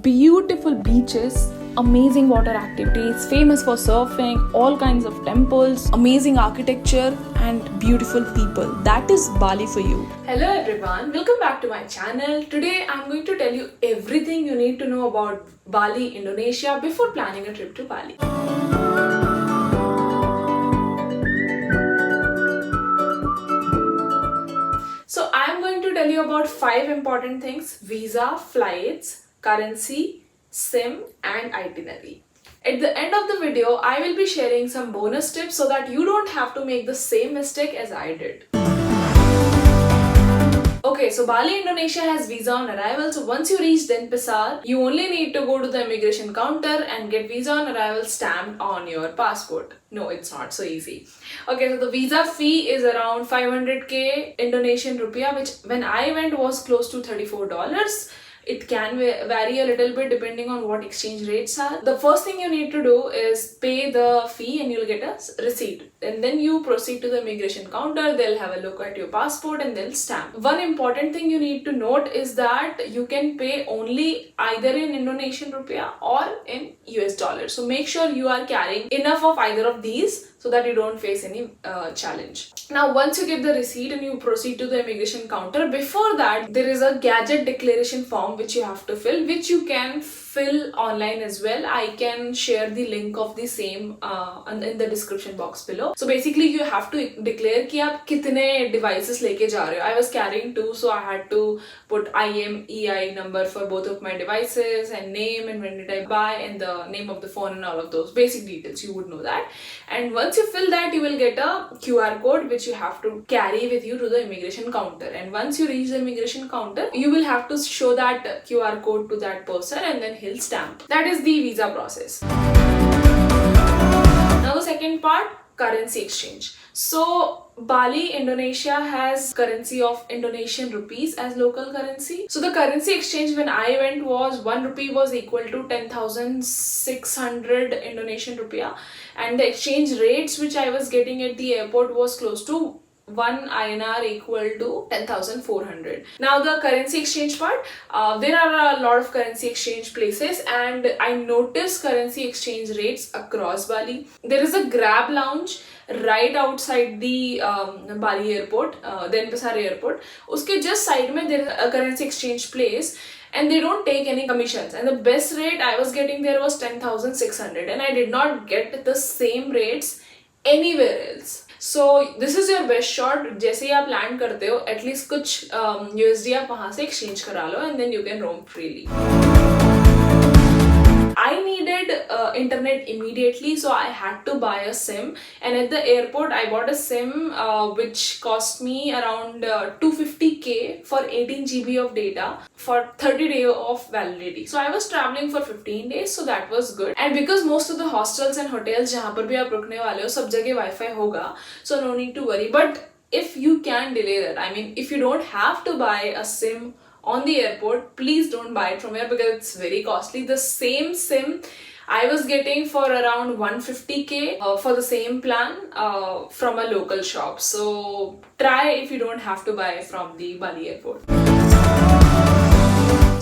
beautiful beaches, amazing water activities, famous for surfing, all kinds of temples, amazing architecture and beautiful people. That is Bali for you. Hello everyone, welcome back to my channel. Today I'm going to tell you everything you need to know about Bali, Indonesia before planning a trip to Bali. So I'm going to tell you about 5 important things: visa, flights, currency, SIM and itinerary. At the end of the video, I will be sharing some bonus tips so that you don't have to make the same mistake as I did. Okay, so Bali, Indonesia has visa on arrival. So once you reach Denpasar, you only need to go to the immigration counter and get visa on arrival stamped on your passport. No, it's not so easy. Okay, so the visa fee is around 500k Indonesian rupiah, which when I went was close to $34. It can vary a little bit depending on what exchange rates are. The first thing you need to do is pay the fee and you'll get a receipt. And then you proceed to the immigration counter. They'll have a look at your passport and they'll stamp. One important thing you need to note is that you can pay only either in Indonesian rupiah or in US dollars. So make sure you are carrying enough of either of these so that you don't face any challenge. Now, once you get the receipt and you proceed to the immigration counter, before that, there is a gadget declaration form which you have to fill, which you can fill online as well. I can share the link of the same in the description box below. So basically, you have to declare कि आप कितने devices लेके जा रहे हो. I was carrying 2, so I had to put IMEI number for both of my devices and name and when did I buy and the name of the phone and all of those basic details. You would know that. And once you fill that, you will get a QR code which you have to carry with you to the immigration counter. And once you reach the immigration counter, you will have to show that QR code to that person and then he'll stamp. That is the visa process. Now the second part, currency exchange. So Bali, Indonesia has currency of Indonesian rupees as local currency. So the currency exchange when I went was 1 rupee was equal to 10,600 Indonesian rupiah, and the exchange rates which I was getting at the airport was close to 1 INR equal to 10,400. Now the currency exchange part, there are a lot of currency exchange places and I noticed currency exchange rates across Bali. There is a Grab lounge right outside the Bali airport, Denpasar airport. Uske just side mein there is a currency exchange place and they don't take any commissions, and the best rate I was getting there was 10,600 and I did not get the same rates anywhere else. So this is your best shot. जैसे ही आप land करते हो, at least कुछ USD आप वहाँ से exchange करा लो and then you can roam freely. I needed internet immediately, so I had to buy a SIM, and at the airport I bought a SIM which cost me around 250k for 18 GB of data for 30 days of validity. So I was traveling for 15 days, so that was good. And because most of the hostels and hotels जहाँ पर भी आप रुकने वाले हो सब जगह Wi-Fi होगा, so no need to worry. But if you can delay that, I mean, if you don't have to buy a SIM on the airport, please don't buy it from here because it's very costly. The same SIM I was getting for around 150k for the same plan from a local shop. So try if you don't have to buy from the Bali airport.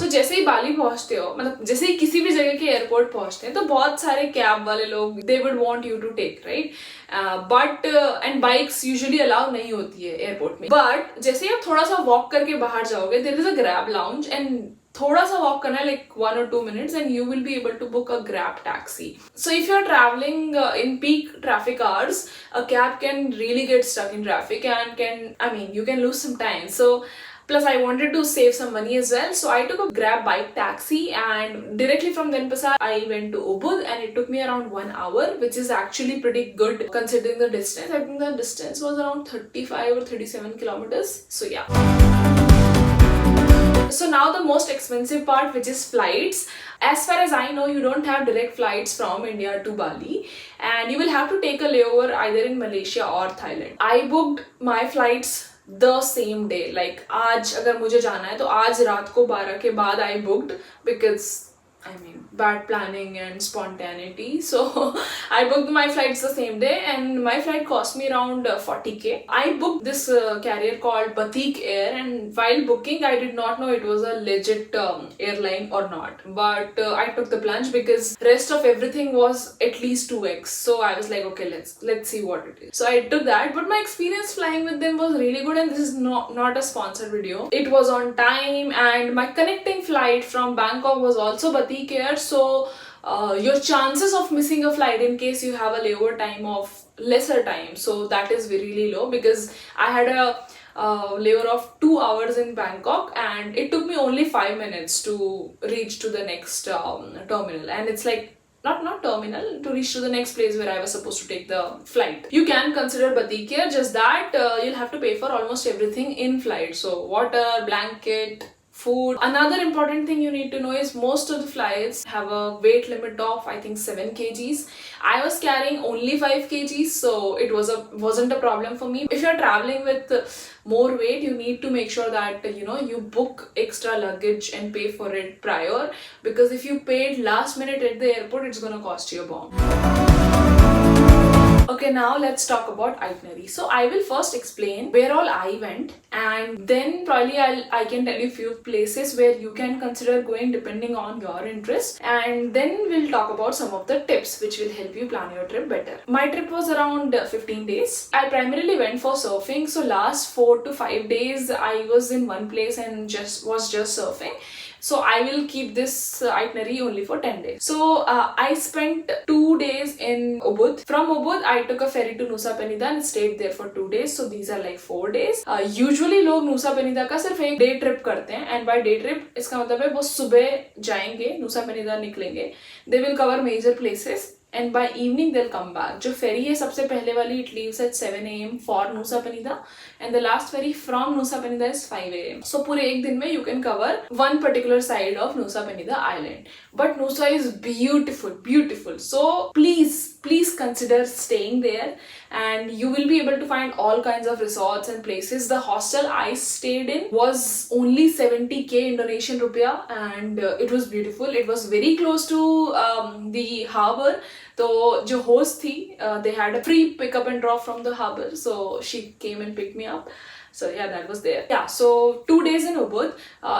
तो जैसे ही बाली पहुंचते हो, मतलब जैसे ही किसी भी जगह के एयरपोर्ट पहुंचते हैं तो बहुत सारे कैब वाले लोग they would want you to take, right? But and bikes usually allow नहीं होती है एयरपोर्ट में. बट जैसे ही आप थोड़ा सा वॉक करके बाहर जाओगे, there is a Grab lounge and थोड़ा सा वॉक करना है like 1 or 2 minutes and you will be able to book a grab taxi. So if you're traveling in peak traffic hours, a cab can really get stuck in traffic and you can lose some time. So plus I wanted to save some money as well, so I took a Grab bike taxi and directly from Denpasar I went to Ubud and it took me around 1 hour, which is actually pretty good considering the distance. I think the distance was around 35 or 37 kilometers. So yeah. So now the most expensive part, which is flights. As far as I know, you don't have direct flights from India to Bali and you will have to take a layover either in Malaysia or Thailand. I booked my flights the same day. Like आज अगर मुझे जाना है तो आज रात को 12 के बाद I booked because bad planning and spontaneity. So I booked my flights the same day, and my flight cost me around 40k. I booked this carrier called Batik Air, and while booking, I did not know it was a legit airline or not. But I took the plunge because rest of everything was at least 2x. So I was like, okay, let's see what it is. So I took that, but my experience flying with them was really good, and this is not a sponsored video. It was on time, and my connecting flight from Bangkok was also Batik Air. So your chances of missing a flight in case you have a layover time of lesser time, so that is really low, because I had a layover of 2 hours in Bangkok, and it took me only 5 minutes to reach to the next terminal, and it's like not terminal, to reach to the next place where I was supposed to take the flight. You can consider Batik Air, just that you'll have to pay for almost everything in flight. So water, blanket, food. Another important thing you need to know is most of the flights have a weight limit of I think 7 kgs. I was carrying only 5 kgs, so it wasn't a problem for me. If you're traveling with more weight, you need to make sure that you book extra luggage and pay for it prior, because if you paid last minute at the airport, it's gonna cost you a bomb. Okay, now let's talk about itinerary. So I will first explain where all I went, and then probably I can tell you few places where you can consider going depending on your interest, and then we'll talk about some of the tips which will help you plan your trip better. My trip was around 15 days. I primarily went for surfing, so last 4 to 5 days I was in one place and was just surfing. So I will keep this itinerary only for 10 days. So I spent 2 days in Ubud. From Ubud, I took a ferry to Nusa Penida and stayed there for 2 days. So these are like 4 days. Usually लोग Nusa Penida का सिर्फ एक day trip करते हैं, and by day trip इसका मतलब है वो सुबह जाएंगे, Nusa Penida निकलेंगे. They will cover major places, and by evening they'll come back. जो ferry है सबसे पहले वाली, it leaves at 7 AM for Nusa Penida, and the last ferry from Nusa Penida is 5 AM. So पूरे एक दिन में you can cover one particular side of Nusa Penida island. But Nusa is beautiful. So please consider staying there, and you will be able to find all kinds of resorts and places. The hostel I stayed in was only 70k Indonesian rupiah, and it was beautiful. It was very close to the harbor. So जो host थी, they had a free pickup and drop from the harbor, so she came and picked me up. So yeah, that was there. Yeah, so 2 days in Ubud.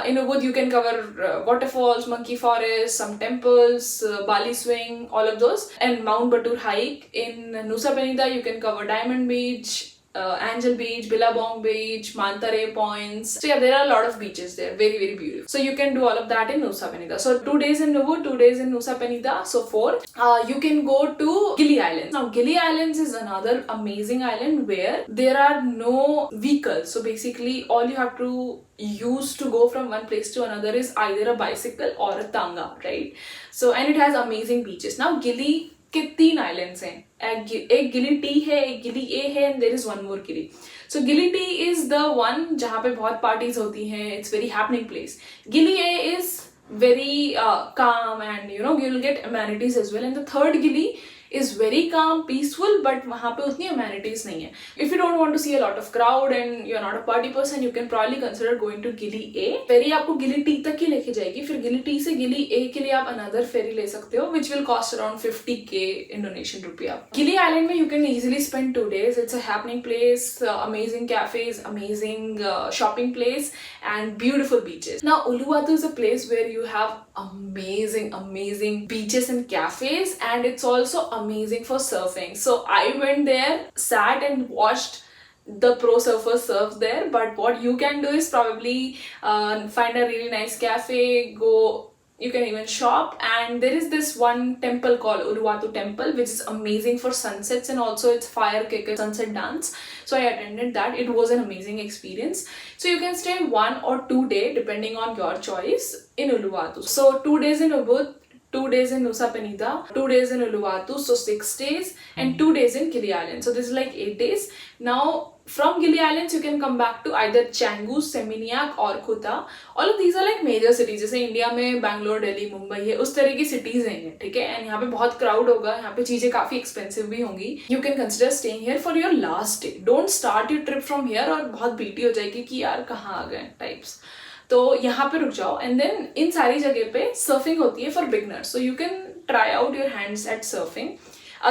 In Ubud you can cover waterfalls, monkey forest, some temples, Bali swing, all of those, and Mount Batur hike. In Nusa Penida you can cover Diamond Beach, Angel Beach, Billabong Beach, Mantare points. So yeah, there are a lot of beaches there, very beautiful. So you can do all of that in Nusa Penida. So 2 days in Ubud, 2 days in Nusa Penida, so 4. You can go to Gili Islands. Now Gili Islands is another amazing island where there are no vehicles. So basically all you have to use to go from one place to another is either a bicycle or a tanga, right? So, and it has amazing beaches. Now Gili के 3 islands हैं, एक गिली T है, एक Gili Air है, and there is one more Gili. So गिली T is the one जहाँ पे बहुत पार्टीज होती हैं. It's very happening place. गिली ए is very calm, and you will get amenities as well. And the third Gili is very calm, peaceful, but वहाँ पे उतनी amenities नहीं है. If you don't want to see a lot of crowd and you're not a party person, you can probably consider going to Gili A. Ferry आपको Gili T तक ही लेके जाएगी. फिर Gili T से Gili A के लिए आप another ferry ले सकते हो, which will cost around 50k Indonesian rupiah. Gili Island में you can easily spend 2 days. It's a happening place, amazing cafes, amazing shopping place, and beautiful beaches. Now Uluwatu is a place where you have amazing beaches and cafes, and it's also amazing for surfing. So I went there, sat and watched the pro surfers surf there. But what you can do is probably find a really nice cafe, you can even shop, and there is this one temple called Uluwatu Temple, which is amazing for sunsets, and also it's fire cake sunset dance. So I attended that. It was an amazing experience. So you can stay 1 or 2 days depending on your choice in Uluwatu. So 2 days in Ubud, 2 days in Nusa Penida, 2 days in Uluwatu, so 6 days, and 2 days in Gili Island. So this is like 8 days. Now from Gili Islands you can come back to either Canggu, Seminyak or Kuta. All of these are like major cities. जैसे India में बैंगलोर, दिल्ली, मुंबई है, उस तरह की cities हैं, ठीक है. And यहाँ पे बहुत crowd होगा, यहाँ पे चीजें काफी expensive भी होंगी. You can consider staying here for your last day. Don't start your trip from here और बहुत बीटी हो जाएगी कि यार कहाँ आ गए types. तो यहाँ पे रुक जाओ एंड देन इन सारी जगह पे सर्फिंग होती है for beginners, so you can try out your hands eight surfing.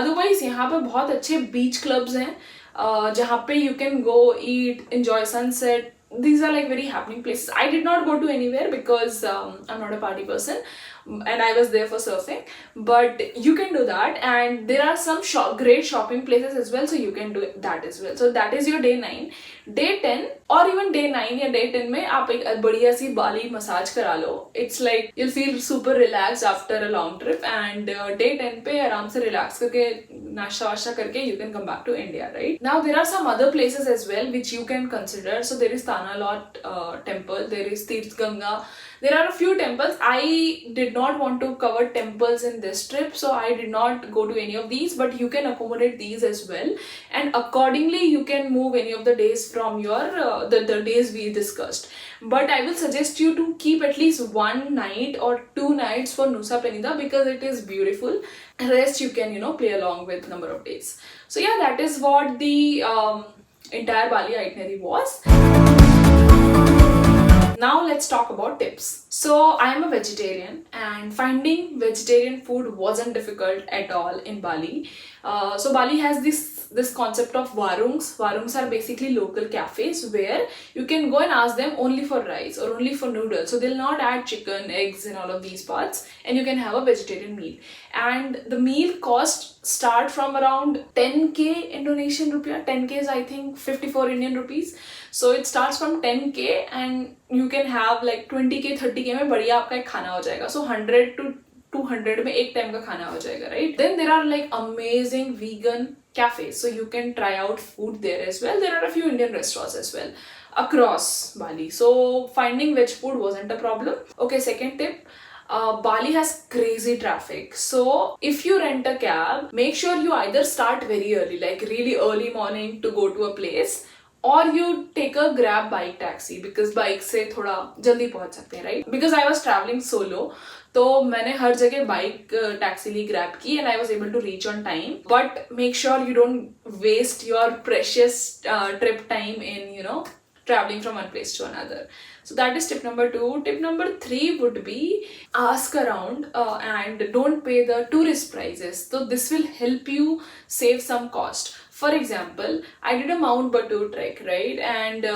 Otherwise यहाँ पे बहुत अच्छे बीच क्लब्स हैं जहाँ पे you can go eat, enjoy sunset. These are like very happening places. I did not go to anywhere because I'm not a party person and I was there for surfing, but you can do that, and there are some great shopping places as well, so you can do that as well. So that is your day 9. Day 10 or even day 9 या day 10 में आप एक बढ़िया सी बाली massage करा लो. It's like you'll feel super relaxed after a long trip, and day 10 पे आराम से relax करके नाश्ता वाश्ता करके you can come back to India, right? Now there are some other places as well which you can consider. So there is Tanalot temple, there is Tirth Ganga. There are a few temples. I did not want to cover temples in this trip, so I did not go to any of these, but you can accommodate these as well, and accordingly you can move any of the days from your the days we discussed. But I will suggest you to keep at least 1 night or 2 nights for Nusa Penida because it is beautiful. Rest you can play along with number of days. So yeah, that is what the entire Bali itinerary was. Now let's talk about tips. So I am a vegetarian, and finding vegetarian food wasn't difficult at all in Bali. So Bali has this concept of warungs. Warungs are basically local cafes where you can go and ask them only for rice or only for noodles. So they'll not add chicken, eggs and all of these parts, and you can have a vegetarian meal. And the meal cost start from around 10k Indonesian rupiah. 10k is I think 54 Indian rupees. So it starts from 10k and you can have like 20k 30k में बढ़िया आपका एक खाना हो जाएगा. So 100 to 200 में एक time का खाना हो जाएगा, right? Then there are like amazing vegan cafes, so you can try out food there as well. There are a few Indian restaurants as well across Bali, so finding veg food wasn't a problem. Okay, second tip. Bali has crazy traffic, so if you rent a cab, make sure you either start very early, like really early morning to go to a place, or you take a grab bike taxi because bike से थोड़ा जल्दी पहुंच सकते हैं, right? Because I was traveling solo, तो मैंने हर जगह bike taxi ली, grab की, and I was able to reach on time. But make sure you don't waste your precious trip time in traveling from one place to another. So that is tip number 2. Tip number 3 would be ask around and don't pay the tourist prices. So this will help you save some cost. For example, I did a Mount Batur trek, right? And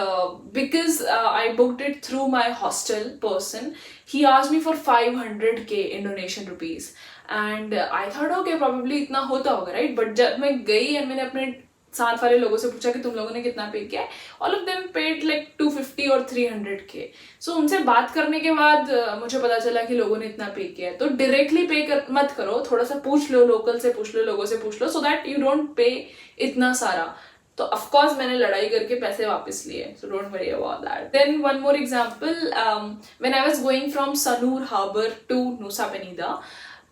because I booked it through my hostel person, he asked me for 500k Indonesian rupees. And I thought, okay, probably इतना होता होगा, right? But जब मैं गई and मैंने अपने साथ वाले लोगों से पूछा कि तुम लोगों ने कितना पे किया, all of them paid like 250 or 300k. So उनसे बात करने के बाद मुझे पता चला कि लोगों ने इतना पे किया है. तो डायरेक्टली मत करो, थोड़ा सा पूछ लो, लोकल से पूछ लो, लोगों से पूछ लो, so that you don't pay इतना सारा. तो of course मैंने लड़ाई करके पैसे वापस लिए, so don't worry about that. Then one more example, when I was going from Sanur Harbour to Nusa Penida,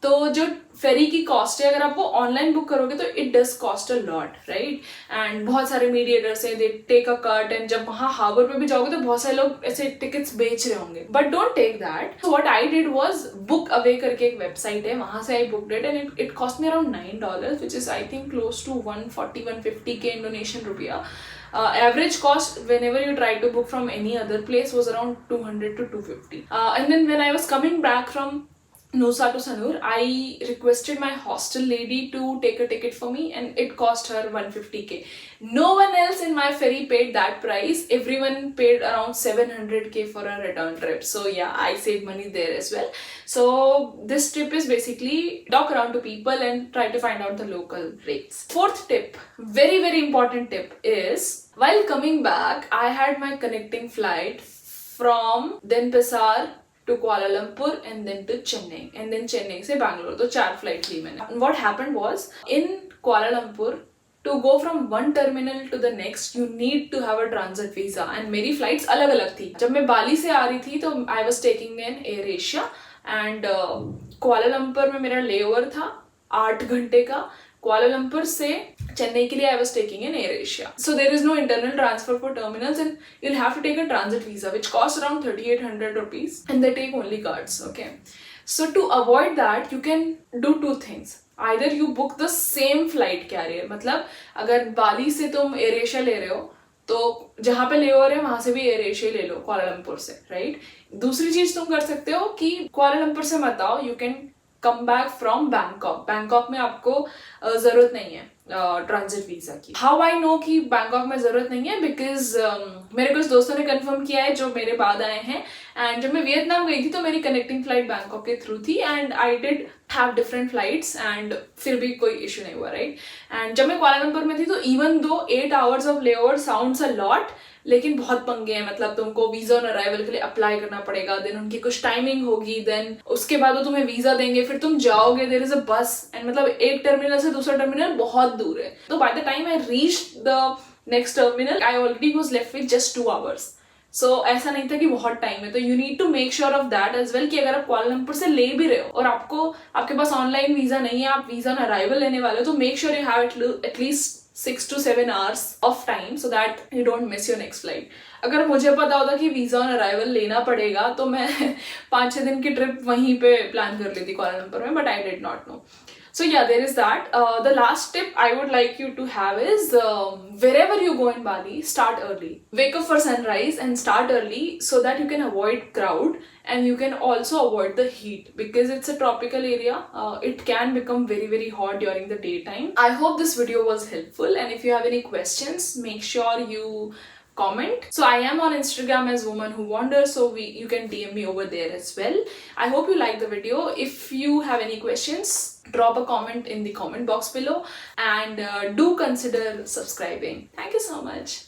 तो जो फेरी की कॉस्ट है अगर आप वो ऑनलाइन बुक करोगे तो it does cost a lot, right? And बहुत सारे मीडिएटर्स हैं, they take a cut, and जब वहाँ हार्बर पे भी जाओगे तो बहुत सारे लोग ऐसे टिकट्स बेच रहे होंगे. But don't take that. So what I did was book अवे करके एक वेबसाइट है, वहां से I booked it and it cost me around $9, which is I think close to 140-150k Indonesian rupiah. Average cost whenever you try to book from any other place was around 200 to 250. And then when I was coming back from Nusa to Sanur, I requested my hostel lady to take a ticket for me and it cost her 150k. No one else in my ferry paid that price. Everyone paid around 700k for a return trip. So yeah, I saved money there as well. So this trip is basically talk around to people and try to find out the local rates. Fourth tip, very very important tip, is while coming back, I had my connecting flight from Denpasar to Kuala Lumpur and then to Chennai and then Chennai से Bangalore. तो 4 flight ली मैंने. And what happened was in Kuala Lumpur, to go from one terminal to the next you need to have a transit visa, and मेरी flights अलग अलग थी. जब मैं बाली से आ रही थी तो I was taking an Air Asia and Kuala Lumpur में मेरा लेओवर था 8 घंटे का. Kuala Lumpur से चेन्नई के लिए I was taking an Air Asia. So there is no internal transfer for terminals and you'll have to take a transit visa which costs around 3,800 rupees and they take only cards. Okay. So to avoid that you can do 2 things. Either you book the same flight carrier, मतलब अगर बाली से तुम Air Asia ले रहे हो तो जहाँ पे लेओवर है वहां से भी एयर एशिया ले लो कुआलालंपुर से, राइट। दूसरी चीज तुम कर सकते हो कि कुआलालंपुर से मत आओ, you can come back from Bangkok. Bangkok में आपको जरूरत नहीं है ट्रांजिट वीजा की। हाउ आई नो कि बैंकॉक में जरूरत नहीं है, बिकॉज मेरे कुछ दोस्तों ने कंफर्म किया है जो मेरे बाद आए हैं। एंड जब मैं वियतनाम गई थी तो मेरी कनेक्टिंग फ्लाइट बैंकॉक के थ्रू थी, and I did have different flights and फिर भी कोई इशू नहीं हुआ, राइट। एंड जब मैं कुआलालंपुर में थी तो even though 8 hours of layover sounds a lot, लेकिन बहुत पंगे हैं। मतलब तुमको वीजा ऑन अराइवल के लिए अप्लाई करना पड़ेगा, देन उनकी कुछ टाइमिंग होगी, देन उसके बाद वो तुम्हें वीजा देंगे, फिर तुम जाओगे, देयर इज अ बस, एंड मतलब एक टर्मिनल से दूसरा टर्मिनल बहुत दूर है। तो by the time I reach the next terminal I already was left with just 2 hours. So ऐसा नहीं था कि बहुत टाइम है। तो you need to make sure of that as well कि अगर आप कुआलालंपुर से ले भी रहे हो और आपके पास ऑनलाइन वीजा नहीं है, आप वीजा ऑन अराइवल लेने वाले हो, तो make sure you have at least 6 to 7 hours of time so that you don't miss your next flight. अगर मुझे पता होता कि वीजा ऑन अराइवल लेना पड़ेगा तो मैं 5-6 दिन की ट्रिप वहीं पे प्लान कर लेती कुआलालंपुर में, but I did not know. So yeah, there is that. The last tip I would like you to have is wherever you go in Bali, start early. Wake up for sunrise and start early so that you can avoid crowd and you can also avoid the heat because it's a tropical area. It can become very hot during the daytime. I hope this video was helpful, and if you have any questions, make sure you comment. So I am on Instagram as Woman Who Wanders, so you can DM me over there as well. I hope you like the video. If you have any questions, drop a comment in the comment box below, and do consider subscribing. Thank you so much.